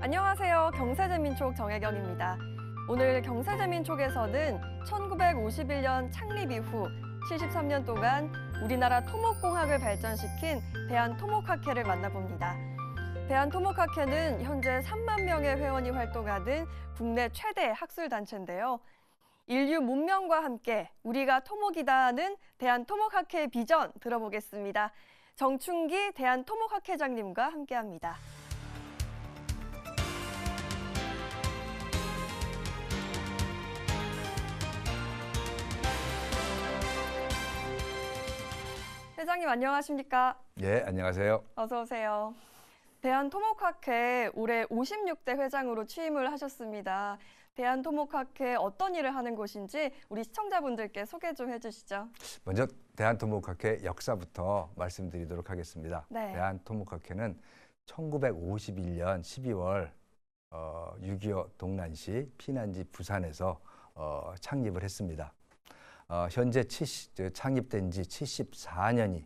안녕하세요. 경세제민촉 정혜경입니다. 오늘 경세제민촉에서는 1951년 창립 이후 73년 동안 우리나라 토목공학을 발전시킨 대한토목학회를 만나봅니다. 대한토목학회는 현재 3만 명의 회원이 활동하는 국내 최대 학술단체인데요. 인류 문명과 함께 우리가 토목이다는 대한토목학회의 비전 들어보겠습니다. 정춘기 대한토목학회장님과 함께합니다. 회장님 안녕하십니까? 예, 안녕하세요. 어서 오세요. 대한토목학회 올해 56대 회장으로 취임을 하셨습니다. 대한토목학회 어떤 일을 하는 곳인지 우리 시청자분들께 소개 좀 해주시죠. 먼저 대한토목학회 역사부터 말씀드리도록 하겠습니다. 네. 대한토목학회는 1951년 12월 6.25 동란시 피난지 부산에서 창립을 했습니다. 현재 창립된 지 74년이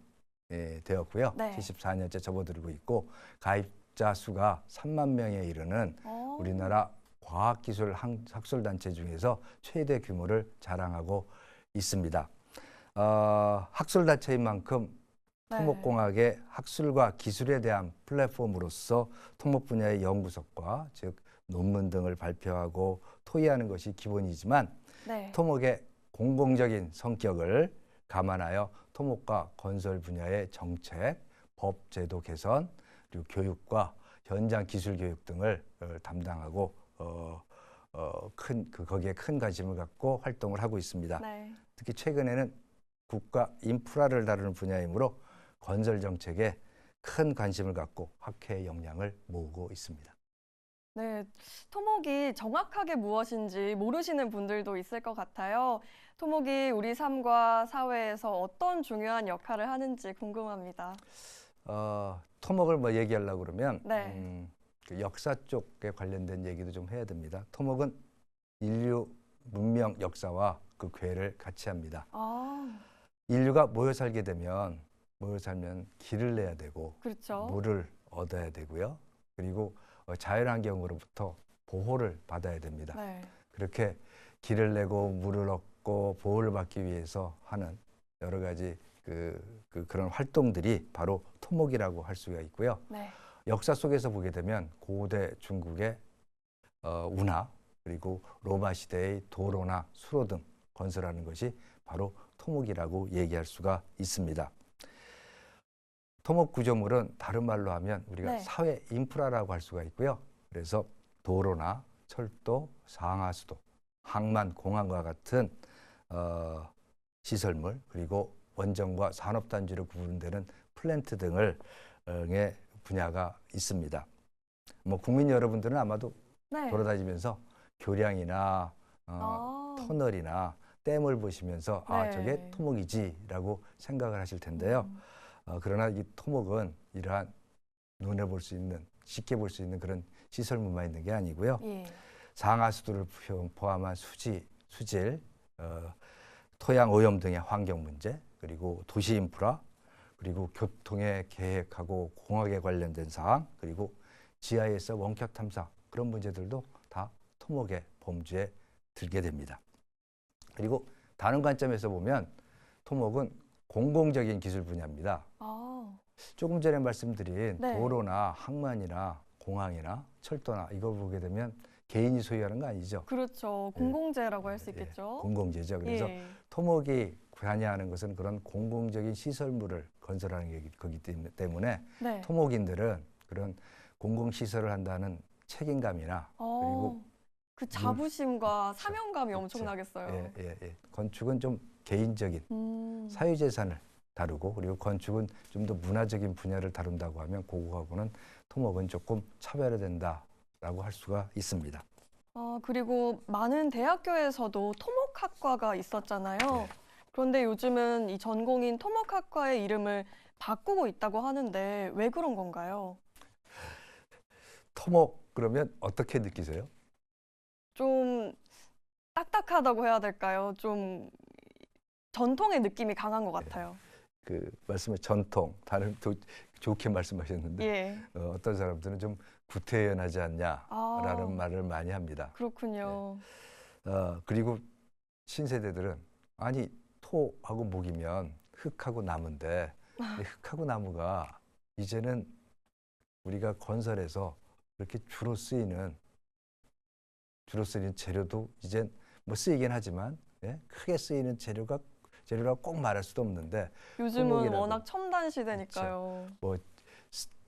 되었고요. 네. 74년째 접어들고 있고 가입자 수가 3만 명에 이르는 우리나라 과학기술 학술단체 중에서 최대 규모를 자랑하고 있습니다. 학술단체인 만큼 토목공학의 학술과 기술에 대한 플랫폼으로서 토목 분야의 연구석과 즉 논문 등을 발표하고 토의하는 것이 기본이지만 토목의 공공적인 성격을 감안하여 토목과 건설 분야의 정책, 법 제도 개선, 그리고 교육과 현장 기술 교육 등을 담당하고 거기에 큰 관심을 갖고 활동을 하고 있습니다. 네. 특히 최근에는 국가 인프라를 다루는 분야이므로 건설 정책에 큰 관심을 갖고 학회의 역량을 모으고 있습니다. 네, 토목이 정확하게 무엇인지 모르시는 분들도 있을 것 같아요. 토목이 우리 삶과 사회에서 어떤 중요한 역할을 하는지 궁금합니다. 토목을 얘기하려고 그러면 그 역사 쪽에 관련된 얘기도 좀 해야 됩니다. 토목은 인류 문명 역사와 그 궤를 같이 합니다. 인류가 모여 살면 길을 내야 되고 그렇죠. 물을 얻어야 되고요. 그리고 자연환경으로부터 보호를 받아야 됩니다. 네. 그렇게 길을 내고 물을 얻고 보호를 받기 위해서 하는 여러 가지 그런 활동들이 바로 토목이라고 할 수가 있고요. 네. 역사 속에서 보게 되면 고대 중국의 운하 그리고 로마 시대의 도로나 수로 등 건설하는 것이 바로 토목이라고 얘기할 수가 있습니다. 토목 구조물은 다른 말로 하면 우리가 사회 인프라라고 할 수가 있고요. 그래서 도로나 철도, 상하수도, 항만, 공항과 같은 시설물 그리고 원정과 산업단지로 구분되는 플랜트 등의 분야가 있습니다. 국민 여러분들은 아마도 돌아다니면서 교량이나 터널이나 댐을 보시면서 저게 토목이지라고 생각을 하실 텐데요. 그러나 이 토목은 이러한 눈에 볼 수 있는 쉽게 볼 수 있는 그런 시설물만 있는 게 아니고요. 상하수도를 포함한 수지, 수질, 토양 오염 등의 환경 문제, 그리고 도시 인프라, 그리고 교통의 계획하고 공학에 관련된 사항, 그리고 지하에서 원격 탐사 그런 문제들도 다 토목의 범주에 들게 됩니다. 그리고 다른 관점에서 보면 토목은 공공적인 기술 분야입니다. 조금 전에 말씀드린 도로나 항만이나 공항이나 철도나 이걸 보게 되면 개인이 소유하는 거 아니죠? 그렇죠. 공공재라고 할 수 있겠죠. 공공재죠. 그래서 토목이 관여하는 것은 그런 공공적인 시설물을 건설하는 거기 때문에 토목인들은 그런 공공시설을 한다는 책임감이나 그리고 그 자부심과 사명감이 엄청나겠어요. 건축은 좀 개인적인 사유재산을 다루고 그리고 건축은 좀 더 문화적인 분야를 다룬다고 하면 그거하고는 토목은 조금 차별화된다라고 할 수가 있습니다. 그리고 많은 대학교에서도 토목학과가 있었잖아요. 그런데 요즘은 이 전공인 토목학과의 이름을 바꾸고 있다고 하는데 왜 그런 건가요? 토목 그러면 어떻게 느끼세요? 좀 딱딱하다고 해야 될까요? 좀 전통의 느낌이 강한 것 같아요. 그 말씀을 전통, 다른 또 좋게 말씀하셨는데 예. 어떤 사람들은 좀 구태연하지 않냐라는 아, 말을 많이 합니다. 그렇군요. 그리고 신세대들은 아니 토하고 목이면 흙하고 나무인데 이 흙하고 나무가 이제는 우리가 건설에서 이렇게 주로 쓰이는 재료도 이젠 뭐 쓰이긴 하지만 예? 크게 쓰이는 재료라고 꼭 말할 수도 없는데 요즘은 토목이라고 워낙 첨단 그렇죠. 시대니까요. 뭐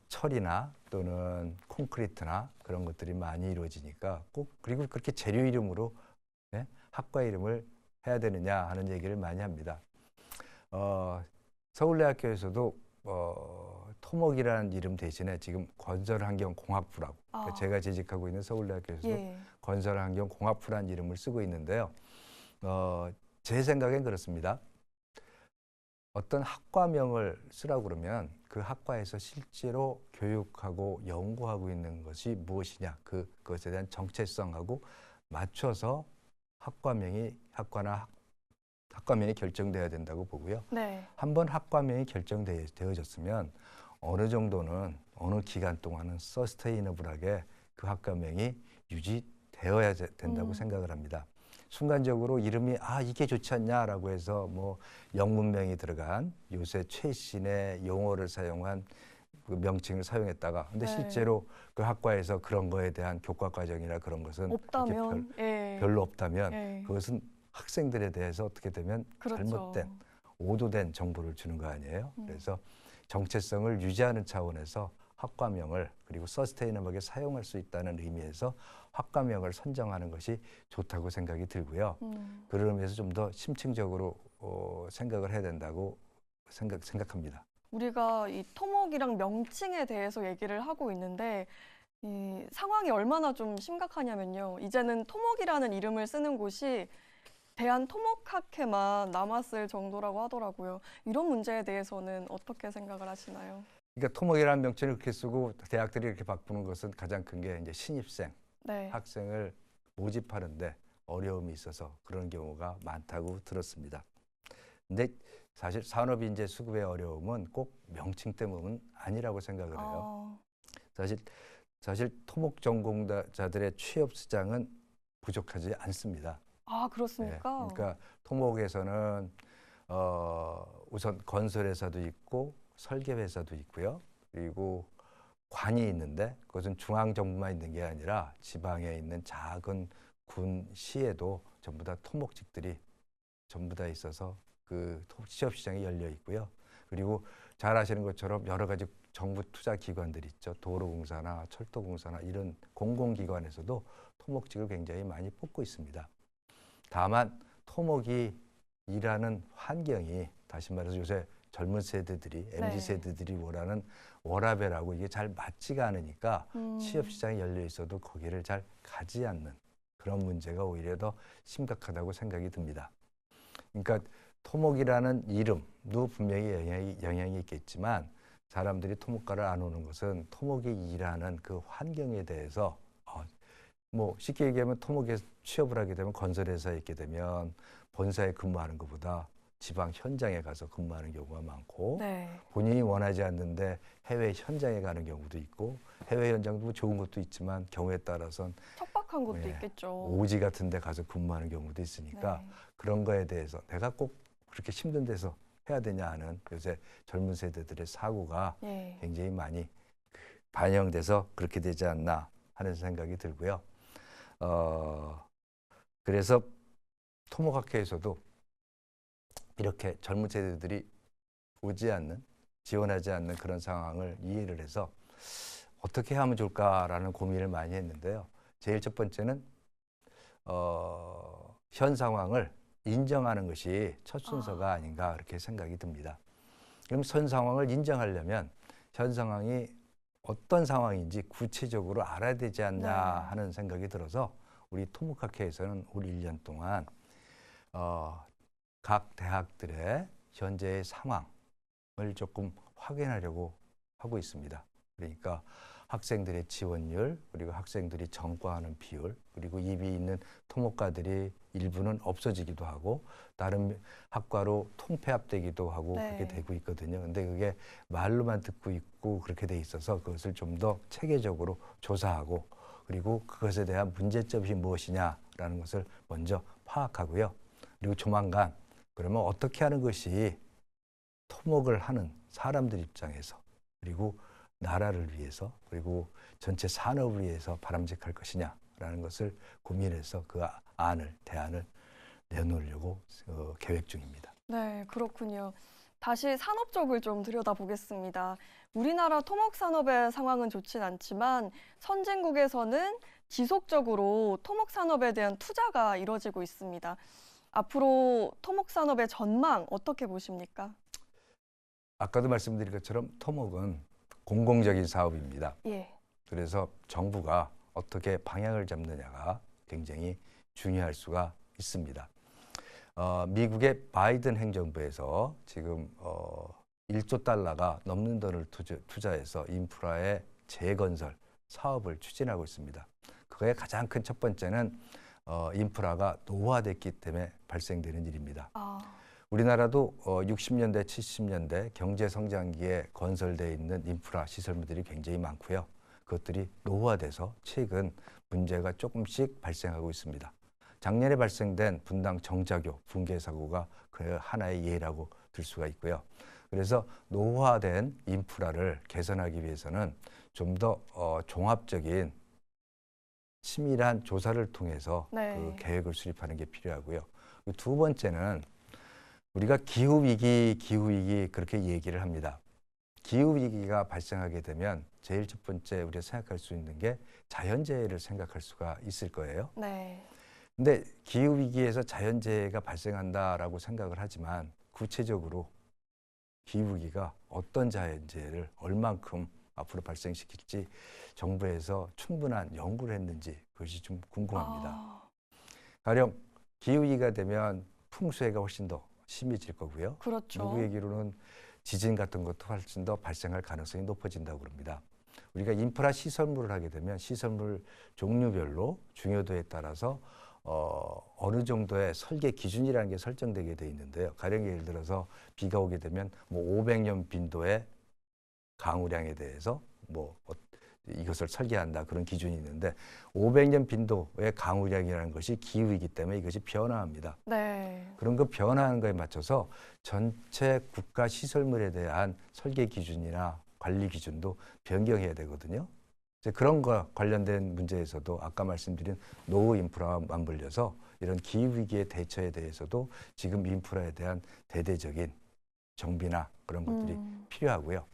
철이나 또는 콘크리트나 그런 것들이 많이 이루어지니까 꼭 그리고 그렇게 재료 이름으로 예? 학과 이름을 해야 되느냐 하는 얘기를 많이 합니다. 서울대학교에서도 토목이라는 이름 대신에 지금 건설환경공학부라고 그러니까 제가 재직하고 있는 서울대학교에서도 예. 건설환경공학부라는 이름을 쓰고 있는데요. 제 생각엔 그렇습니다. 어떤 학과명을 쓰라고 그러면 그 학과에서 실제로 교육하고 연구하고 있는 것이 무엇이냐 그것에 대한 정체성하고 맞춰서 학과명이 결정돼야 된다고 보고요. 네. 한번 학과명이 결정되어졌으면 어느 정도는 어느 기간 동안은 서스테이너블하게 그 학과명이 유지되어야 된다고 생각을 합니다. 순간적으로 이름이 이게 좋지 않냐라고 해서 뭐 영문명이 들어간 요새 최신의 용어를 사용한 그 명칭을 사용했다가 근데 네. 실제로 그 학과에서 그런 거에 대한 교과 과정이나 그런 것은 없다면, 예. 별로 없다면 예. 그것은 학생들에 대해서 어떻게 되면 그렇죠. 잘못된 오도된 정보를 주는 거 아니에요. 그래서 정체성을 유지하는 차원에서 학과명을 그리고 서스테이너블하게 사용할 수 있다는 의미에서 학과명을 선정하는 것이 좋다고 생각이 들고요. 그런 의미에서 좀 더 심층적으로 생각을 해야 된다고 생각합니다. 우리가 이 토목이랑 명칭에 대해서 얘기를 하고 있는데 이 상황이 얼마나 좀 심각하냐면요. 이제는 토목이라는 이름을 쓰는 곳이 대한토목학회만 남았을 정도라고 하더라고요. 이런 문제에 대해서는 어떻게 생각을 하시나요? 그러니까 토목이라는 명칭을 그렇게 쓰고 대학들이 이렇게 바꾸는 것은 가장 큰 게 이제 신입생, 네. 학생을 모집하는데 어려움이 있어서 그런 경우가 많다고 들었습니다. 근데 사실 산업인재 수급의 어려움은 꼭 명칭 때문은 아니라고 생각을 해요. 사실 토목 전공자들의 취업 시장은 부족하지 않습니다. 그렇습니까? 그러니까 토목에서는 우선 건설회사도 있고 설계회사도 있고요. 그리고 관이 있는데 그것은 중앙정부만 있는 게 아니라 지방에 있는 작은 군, 시에도 전부 다 토목직들이 전부 다 있어서 그 취업 시장이 열려 있고요. 그리고 잘 아시는 것처럼 여러 가지 정부 투자 기관들이 있죠. 도로공사나 철도공사나 이런 공공기관에서도 토목직을 굉장히 많이 뽑고 있습니다. 다만 토목이 일하는 환경이 다시 말해서 요새 젊은 세대들이 MZ 세대들이 원하는 워라밸하고 이게 잘 맞지가 않으니까 취업 시장이 열려 있어도 거기를 잘 가지 않는 그런 문제가 오히려 더 심각하다고 생각이 듭니다. 그러니까 토목이라는 이름도 분명히 영향이 있겠지만 사람들이 토목과를 안 오는 것은 토목이 일하는 그 환경에 대해서 뭐 쉽게 얘기하면 토목에 취업을 하게 되면 건설회사에 있게 되면 본사에 근무하는 것보다 지방 현장에 가서 근무하는 경우가 많고 본인이 원하지 않는데 해외 현장에 가는 경우도 있고 해외 현장도 좋은 것도 있지만 경우에 따라서는 척박한 것도 있겠죠. 오지 같은 데 가서 근무하는 경우도 있으니까 그런 거에 대해서 내가 꼭 그렇게 힘든 데서 해야 되냐 하는 요새 젊은 세대들의 사고가 굉장히 많이 반영돼서 그렇게 되지 않나 하는 생각이 들고요. 그래서 토목학회에서도 이렇게 젊은 세대들이 지원하지 않는 그런 상황을 이해를 해서 어떻게 하면 좋을까라는 고민을 많이 했는데요. 제일 첫 번째는 현 상황을 인정하는 것이 첫 순서가 아닌가 그렇게 생각이 듭니다. 그럼 현 상황을 인정하려면 현 상황이 어떤 상황인지 구체적으로 알아야 되지 않냐 하는 생각이 들어서 우리 토목학회에서는 올 1년 동안 각 대학들의 현재의 상황을 조금 확인하려고 하고 있습니다. 그러니까 학생들의 지원율, 그리고 학생들이 전과하는 비율, 그리고 입이 있는 토목과들이 일부는 없어지기도 하고 다른 학과로 통폐합되기도 하고 네. 그렇게 되고 있거든요. 근데 그게 말로만 듣고 있고 그렇게 돼 있어서 그것을 좀 더 체계적으로 조사하고 그리고 그것에 대한 문제점이 무엇이냐라는 것을 먼저 파악하고요. 그리고 조만간 그러면 어떻게 하는 것이 토목을 하는 사람들 입장에서 그리고 나라를 위해서 그리고 전체 산업을 위해서 바람직할 것이냐라는 것을 고민해서 그 대안을 내놓으려고 계획 중입니다. 네, 그렇군요. 다시 산업 쪽을 좀 들여다보겠습니다. 우리나라 토목 산업의 상황은 좋진 않지만 선진국에서는 지속적으로 토목 산업에 대한 투자가 이뤄지고 있습니다. 앞으로 토목 산업의 전망 어떻게 보십니까? 아까도 말씀드린 것처럼 토목은 공공적인 사업입니다. 예. 그래서 정부가 어떻게 방향을 잡느냐가 굉장히 중요할 수가 있습니다. 미국의 바이든 행정부에서 지금 1조 달러가 넘는 돈을 투자해서 인프라의 재건설 사업을 추진하고 있습니다. 그거의 가장 큰 첫 번째는 인프라가 노후화됐기 때문에 발생되는 일입니다. 우리나라도 60년대, 70년대 경제 성장기에 건설되어 있는 인프라 시설물들이 굉장히 많고요. 그것들이 노후화돼서 최근 문제가 조금씩 발생하고 있습니다. 작년에 발생된 분당 정자교 붕괴 사고가 그 하나의 예라고 들 수가 있고요. 그래서 노후화된 인프라를 개선하기 위해서는 좀 더 종합적인 치밀한 조사를 통해서 그 계획을 수립하는 게 필요하고요. 두 번째는 우리가 기후위기 그렇게 얘기를 합니다. 기후위기가 발생하게 되면 제일 첫 번째 우리가 생각할 수 있는 게 자연재해를 생각할 수가 있을 거예요. 네. 근데 기후위기에서 자연재해가 발생한다라고 생각을 하지만 구체적으로 기후위기가 어떤 자연재해를 얼만큼 앞으로 발생시킬지 정부에서 충분한 연구를 했는지 그것이 좀 궁금합니다. 가령 기후위기가 되면 풍수해가 훨씬 더 심해질 거고요. 그렇죠. 누구 얘기로는 지진 같은 것도 훨씬 더 발생할 가능성이 높아진다고 그럽니다. 우리가 인프라 시설물을 하게 되면 시설물 종류별로 중요도에 따라서 어느 정도의 설계 기준이라는 게 설정되게 돼 있는데요. 가령 예를 들어서 비가 오게 되면 뭐 500년 빈도의 강우량에 대해서 이것을 설계한다 그런 기준이 있는데 500년 빈도의 강우량이라는 것이 기후이기 때문에 이것이 변화합니다. 네. 그런 거 변화하는 거에 맞춰서 전체 국가 시설물에 대한 설계 기준이나 관리 기준도 변경해야 되거든요. 이제 그런 거 관련된 문제에서도 아까 말씀드린 노후 인프라와 맞물려서 이런 기후위기의 대처에 대해서도 지금 인프라에 대한 대대적인 정비나 그런 것들이 필요하고요.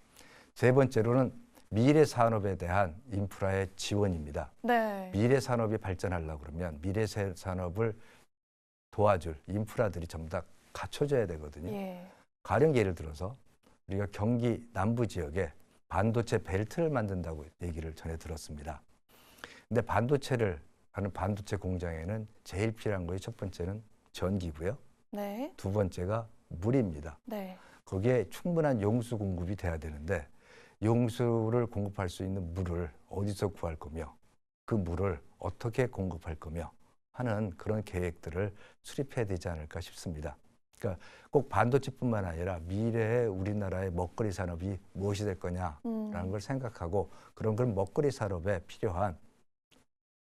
세 번째로는 미래 산업에 대한 인프라의 지원입니다. 네. 미래 산업이 발전하려고 그러면 미래 산업을 도와줄 인프라들이 전부 다 갖춰져야 되거든요. 예. 가령 예를 들어서 우리가 경기 남부 지역에 반도체 벨트를 만든다고 얘기를 전해 들었습니다. 근데 반도체를 하는 반도체 공장에는 제일 필요한 것이 첫 번째는 전기고요. 네. 두 번째가 물입니다. 네. 거기에 충분한 용수 공급이 돼야 되는데 용수를 공급할 수 있는 물을 어디서 구할 거며 그 물을 어떻게 공급할 거며 하는 그런 계획들을 수립해야 되지 않을까 싶습니다. 그러니까 꼭 반도체뿐만 아니라 미래의 우리나라의 먹거리 산업이 무엇이 될 거냐라는 걸 생각하고 그런 먹거리 산업에 필요한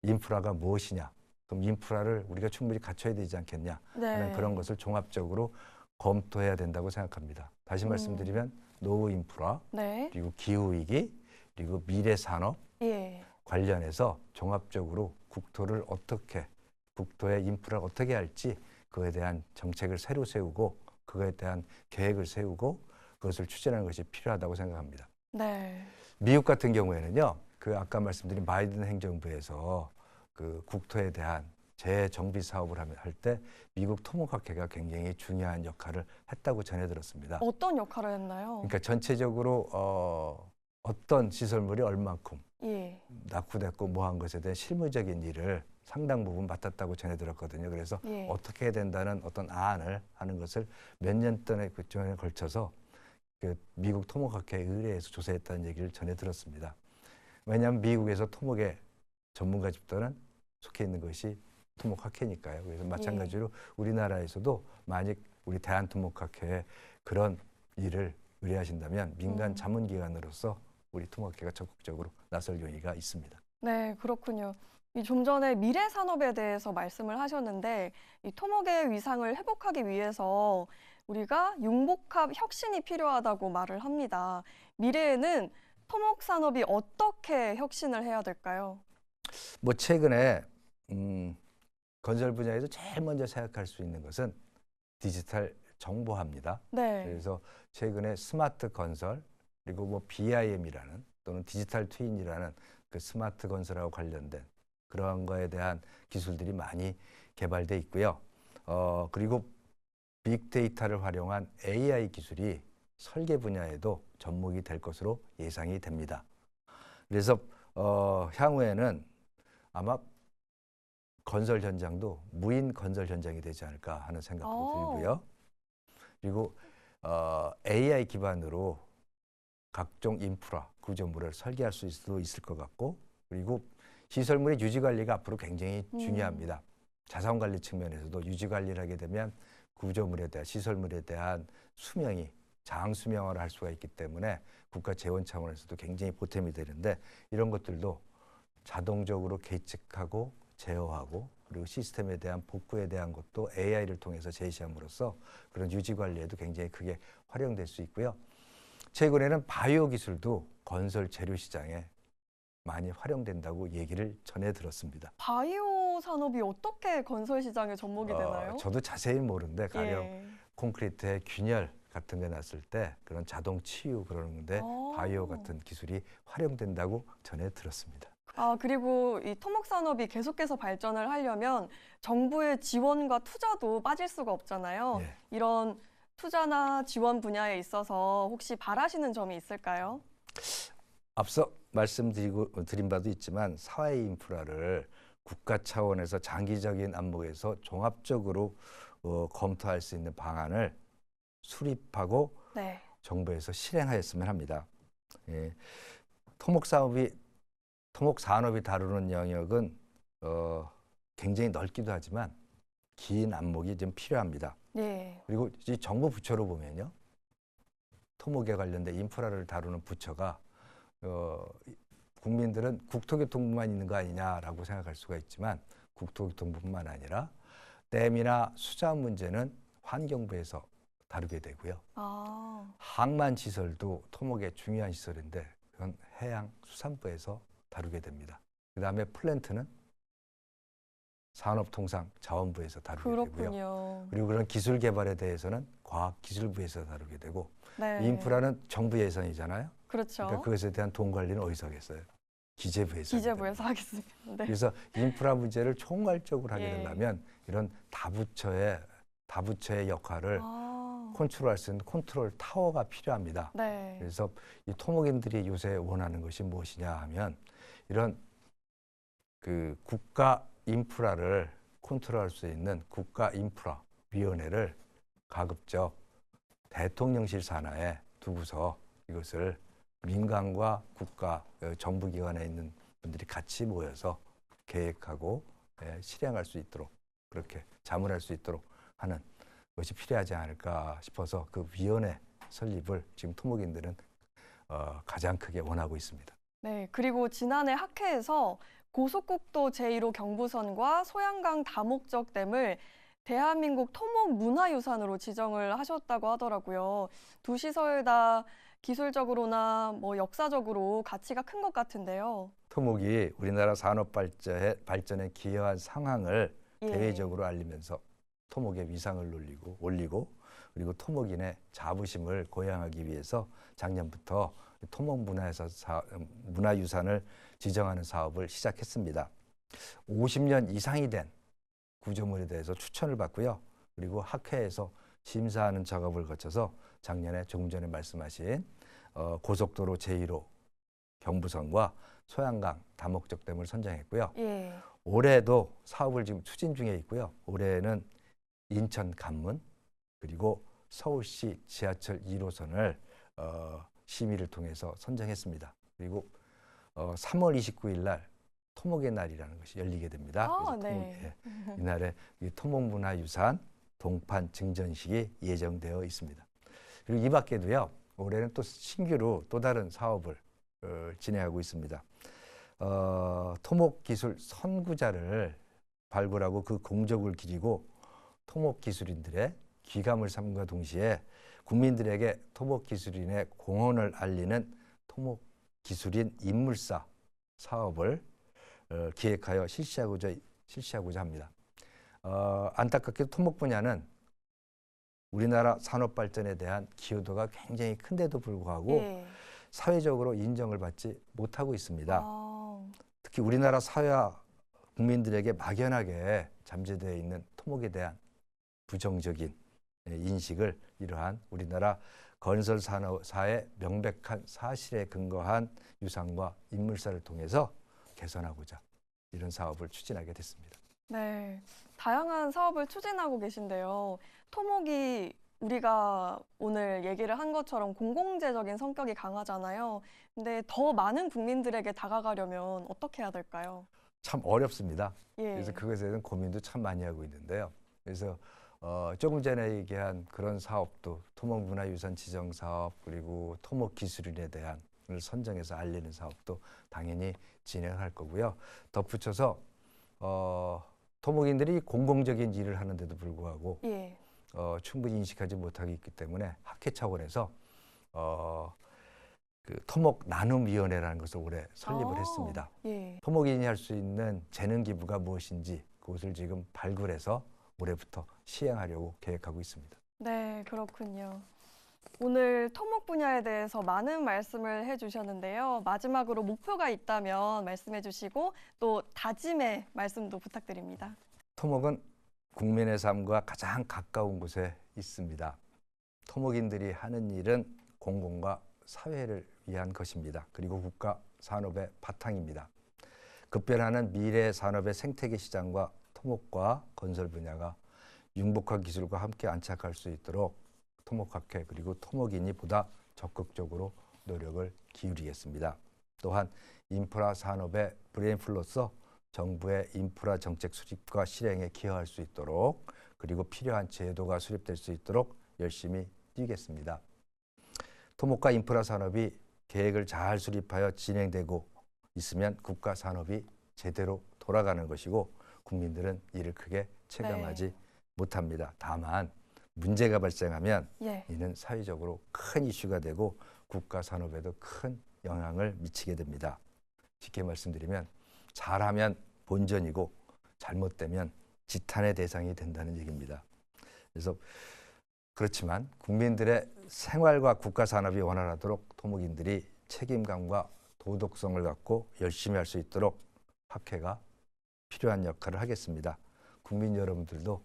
인프라가 무엇이냐, 그럼 인프라를 우리가 충분히 갖춰야 되지 않겠냐 하는 그런 것을 종합적으로 검토해야 된다고 생각합니다. 다시 말씀드리면 노후 인프라, 네. 그리고 기후위기, 그리고 미래 산업 예. 관련해서 종합적으로 국토의 인프라를 어떻게 할지 그거에 대한 정책을 새로 세우고 그거에 대한 계획을 세우고 그것을 추진하는 것이 필요하다고 생각합니다. 네. 미국 같은 경우에는요, 그 아까 말씀드린 바이든 행정부에서 그 국토에 대한 재정비 사업을 할 때 미국 토목학회가 굉장히 중요한 역할을 했다고 전해 들었습니다. 어떤 역할을 했나요? 그러니까 전체적으로 어떤 시설물이 얼만큼 예. 낙후됐고 뭐한 것에 대한 실무적인 일을 상당 부분 맡았다고 전해 들었거든요. 그래서 예. 어떻게 해야 된다는 어떤 안을 하는 것을 몇 년 동안에 걸쳐서 그 미국 토목학회에 의뢰해서 조사했다는 얘기를 전해 들었습니다. 왜냐하면 미국에서 토목의 전문가 집단은 속해 있는 것이 토목학회니까요. 그래서 마찬가지로 우리나라에서도 만약 우리 대한토목학회에 그런 일을 의뢰하신다면 민간 자문기관으로서 우리 토목학회가 적극적으로 나설 용의가 있습니다. 네, 그렇군요. 좀 전에 미래 산업에 대해서 말씀을 하셨는데 이 토목의 위상을 회복하기 위해서 우리가 융복합 혁신이 필요하다고 말을 합니다. 미래에는 토목 산업이 어떻게 혁신을 해야 될까요? 뭐 최근에 건설 분야에서 제일 먼저 생각할 수 있는 것은 디지털 정보화입니다. 네. 그래서 최근에 스마트 건설 그리고 뭐 BIM이라는 또는 디지털 트윈이라는 그 스마트 건설하고 관련된 그러한 거에 대한 기술들이 많이 개발돼 있고요. 그리고 빅데이터를 활용한 AI 기술이 설계 분야에도 접목이 될 것으로 예상이 됩니다. 그래서 향후에는 아마 건설 현장도 무인 건설 현장이 되지 않을까 하는 생각도 들고요. 그리고 AI 기반으로 각종 인프라, 구조물을 설계할 수도 있을 것 같고 그리고 시설물의 유지 관리가 앞으로 굉장히 중요합니다. 자산 관리 측면에서도 유지 관리를 하게 되면 구조물에 대한 시설물에 대한 수명이 장수명화를 할 수가 있기 때문에 국가 재원 차원에서도 굉장히 보탬이 되는데 이런 것들도 자동적으로 계측하고 제어하고 그리고 시스템에 대한 복구에 대한 것도 AI를 통해서 제시함으로써 그런 유지 관리에도 굉장히 크게 활용될 수 있고요. 최근에는 바이오 기술도 건설 재료 시장에 많이 활용된다고 얘기를 전해 들었습니다. 바이오 산업이 어떻게 건설 시장에 접목이 되나요? 저도 자세히 모르는데 가령 콘크리트의 균열 같은 게 났을 때 그런 자동 치유 그러는데 바이오 같은 기술이 활용된다고 전해 들었습니다. 그리고 이 토목 산업이 계속해서 발전을 하려면 정부의 지원과 투자도 빠질 수가 없잖아요. 예. 이런 투자나 지원 분야에 있어서 혹시 바라시는 점이 있을까요? 앞서 말씀드린 바도 있지만 사회 인프라를 국가 차원에서 장기적인 안목에서 종합적으로 검토할 수 있는 방안을 수립하고 네. 정부에서 실행하였으면 합니다. 예. 토목 산업이 다루는 영역은 굉장히 넓기도 하지만 긴 안목이 좀 필요합니다. 네. 그리고 이 정부 부처로 보면요, 토목에 관련된 인프라를 다루는 부처가 국민들은 국토교통부만 있는 거 아니냐라고 생각할 수가 있지만 국토교통부뿐만 아니라 댐이나 수자원 문제는 환경부에서 다루게 되고요. 항만시설도 토목의 중요한 시설인데 그건 해양수산부에서 다루게 됩니다. 그 다음에 플랜트는 산업통상자원부에서 다루게 되고요. 그리고 그런 기술 개발에 대해서는 과학기술부에서 다루게 되고 네. 인프라는 정부 예산이잖아요. 그렇죠. 그러니까 그것에 대한 돈 관리는 어디서 하겠어요? 기재부에서 하겠습니다. 네. 그래서 인프라 문제를 총괄적으로 하게 되려면 이런 다부처의 역할을 컨트롤할 수 있는 컨트롤 타워가 필요합니다. 네. 그래서 이 토목인들이 요새 원하는 것이 무엇이냐 하면 이런 그 국가 인프라를 컨트롤할 수 있는 국가인프라위원회를 가급적 대통령실 산하에 두고서 이것을 민간과 국가 정부기관에 있는 분들이 같이 모여서 계획하고 실행할 수 있도록 그렇게 자문할 수 있도록 하는 것이 필요하지 않을까 싶어서 그 위원회 설립을 지금 토목인들은 가장 크게 원하고 있습니다. 네, 그리고 지난해 학회에서 고속국도 제1호 경부선과 소양강 다목적 댐을 대한민국 토목 문화유산으로 지정을 하셨다고 하더라고요. 두 시설 다 기술적으로나 뭐 역사적으로 가치가 큰 것 같은데요. 토목이 우리나라 산업 발전에 기여한 상황을 대외적으로 알리면서 토목의 위상을 올리고 그리고 토목인의 자부심을 고양하기 위해서 작년부터 토목 문화유산을 지정하는 사업을 시작했습니다. 50년 이상이 된 구조물에 대해서 추천을 받고요. 그리고 학회에서 심사하는 작업을 거쳐서 작년에 조금 전에 말씀하신 고속도로 제1호 경부선과 소양강 다목적 댐을 선정했고요. 올해도 사업을 지금 추진 중에 있고요. 올해는 인천 간문 그리고 서울시 지하철 1호선을 심의를 통해서 선정했습니다. 그리고 3월 29일 날 토목의 날이라는 것이 열리게 됩니다. 그래서 네. 이날에 이 토목문화유산 동판 증전식이 예정되어 있습니다. 그리고 이 밖에도요, 올해는 또 신규로 또 다른 사업을 진행하고 있습니다. 토목기술 선구자를 발굴하고 그 공적을 기리고 토목기술인들의 귀감을 삼과 동시에 국민들에게 토목기술인의 공헌을 알리는 토목기술인 인물사 사업을 기획하여 실시하고자 합니다. 안타깝게도 토목 분야는 우리나라 산업 발전에 대한 기여도가 굉장히 큰데도 불구하고 사회적으로 인정을 받지 못하고 있습니다. 특히 우리나라 사회와 국민들에게 막연하게 잠재되어 있는 토목에 대한 부정적인 인식을 이러한 우리나라 건설 산업사의 명백한 사실에 근거한 유산과 인물사를 통해서 개선하고자 이런 사업을 추진하게 됐습니다. 네, 다양한 사업을 추진하고 계신데요. 토목이 우리가 오늘 얘기를 한 것처럼 공공재적인 성격이 강하잖아요. 근데 더 많은 국민들에게 다가가려면 어떻게 해야 될까요? 참 어렵습니다. 예. 그래서 그것에 대한 고민도 참 많이 하고 있는데요. 그래서 조금 전에 얘기한 그런 사업도 토목문화유산 지정사업 그리고 토목기술인에 대한 을 선정해서 알리는 사업도 당연히 진행할 거고요. 덧붙여서 토목인들이 공공적인 일을 하는데도 불구하고 충분히 인식하지 못하고 있기 때문에 학회 차원에서 그 토목 나눔위원회라는 것을 올해 설립을 했습니다. 토목인이 할 수 있는 재능 기부가 무엇인지 그것을 지금 발굴해서 올해부터 시행하려고 계획하고 있습니다. 네, 그렇군요. 오늘 토목 분야에 대해서 많은 말씀을 해주셨는데요. 마지막으로 목표가 있다면 말씀해 주시고 또 다짐의 말씀도 부탁드립니다. 토목은 국민의 삶과 가장 가까운 곳에 있습니다. 토목인들이 하는 일은 공공과 사회를 위한 것입니다. 그리고 국가 산업의 바탕입니다. 급변하는 미래 산업의 생태계 시장과 토목과 건설 분야가 융복화 기술과 함께 안착할 수 있도록 토목학회 그리고 토목인이 보다 적극적으로 노력을 기울이겠습니다. 또한 인프라 산업의 브레인풀로서 정부의 인프라 정책 수립과 실행에 기여할 수 있도록 그리고 필요한 제도가 수립될 수 있도록 열심히 뛰겠습니다. 토목과 인프라 산업이 계획을 잘 수립하여 진행되고 있으면 국가 산업이 제대로 돌아가는 것이고 국민들은 이를 크게 체감하지 못합니다. 다만 문제가 발생하면 이는 사회적으로 큰 이슈가 되고 국가 산업에도 큰 영향을 미치게 됩니다. 쉽게 말씀드리면 잘하면 본전이고 잘못되면 지탄의 대상이 된다는 얘기입니다. 그래서 그렇지만 국민들의 생활과 국가 산업이 원활하도록 토목인들이 책임감과 도덕성을 갖고 열심히 할 수 있도록 학회가 필요한 역할을 하겠습니다. 국민 여러분들도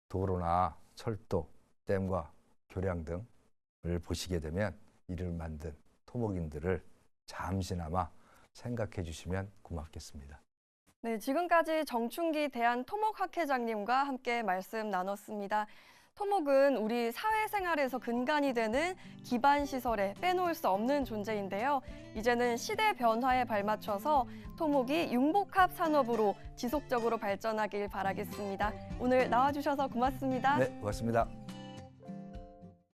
도로나 철도, 댐과 교량 등을 보시게 되면 이를 만든 토목인들을 잠시나마 생각해 주시면 고맙겠습니다. 네, 지금까지 정춘기 대한토목학회장님과 함께 말씀 나눴습니다. 토목은 우리 사회생활에서 근간이 되는 기반 시설에 빼놓을 수 없는 존재인데요. 이제는 시대 변화에 발맞춰서 토목이 융복합 산업으로 지속적으로 발전하길 바라겠습니다. 오늘 나와주셔서 고맙습니다. 네, 고맙습니다.